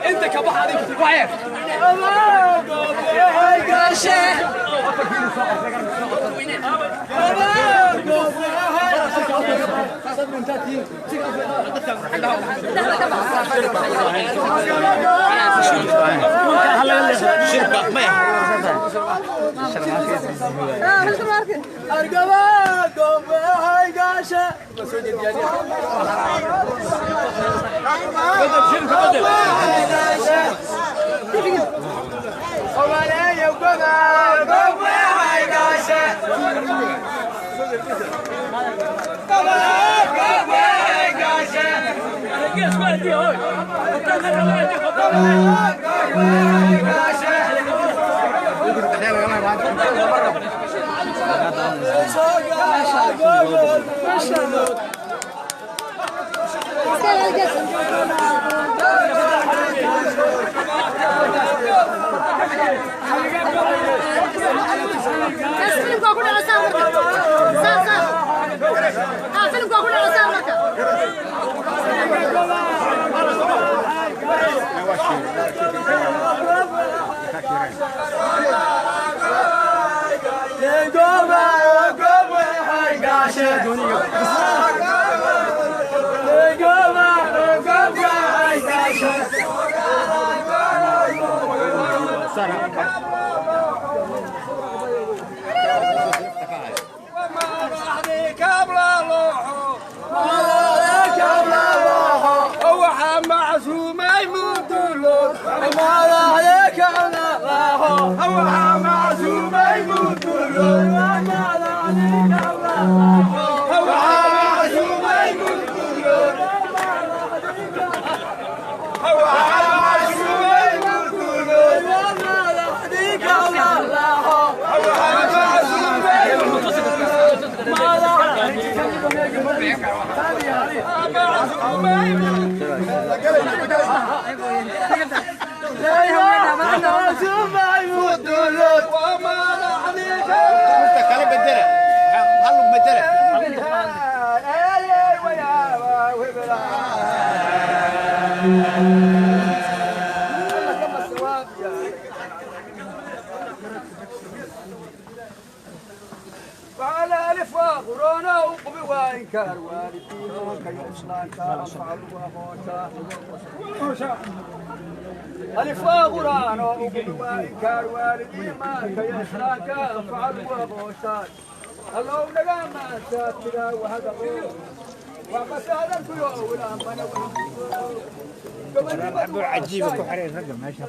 انت كبح عليك تقعد عجيبة كحرين رقم ما شاء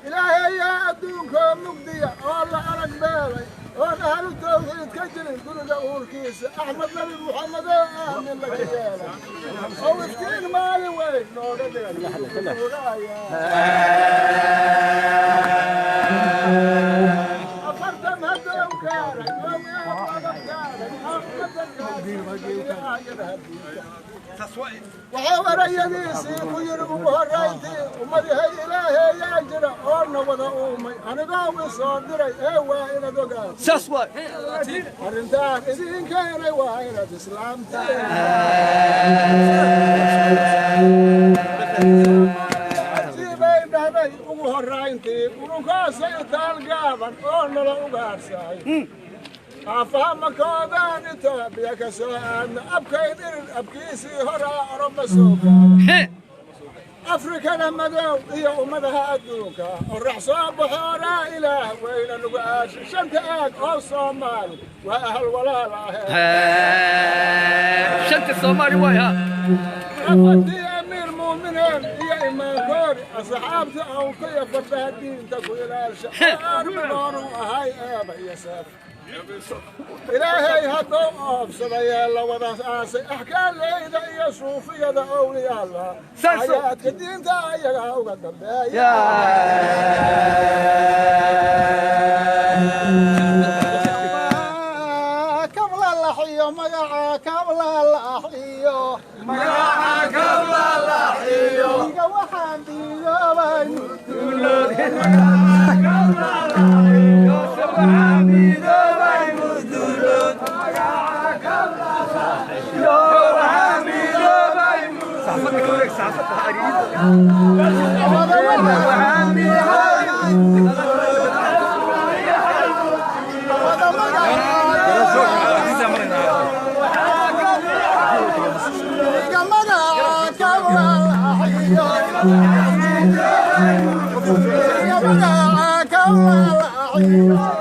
إلهي يا أدونكم مقضية والله أنا قبالي وأنا أهل التوحيد كجلين كل أقول كيس أحمد نبي محمد أهل لك يالا أو مسكين مالي وين نور أفرتم هذا وكارك يوم وحاور يديسي ويربو بهرايتي ummadii ilaahay yaa jira oo nabada uumay anigaa wisoo diray waa inaad ogaato saas waa arrintaan idin keenay waa inaad islaamteen siibay dhahday ugu horrayntii urunkaasay taalgaaban oo nala ugaarsaay afahamakoodaan Itoobiya ka soo aadna abkayd irin abkiisii horaa Oromo soo gaara Afrikana madow iyo ummadaha adduunka orax soo baxooraa ilaah weyna nugu aashay shanta aag oo Soomaali waa ahal walaal shanta Soomaali waay ha afatii amiir muuminiin iyo imaankoodi asxaabta awka iyo fataha diinta ku ilaalsha armidoonu ahay eeba iyo seef إلهي هدو أبصد يا الله وضعاسي أحكام ليدا يا صوفيا دا أولياء الله حياتك الدين دا يا وقدم يا كمل اللحية مقعا كمل اللحية مقعا كمل اللحية وحان ديجا بين دولود مقعا كمل اللحية وحان ديجا Come on,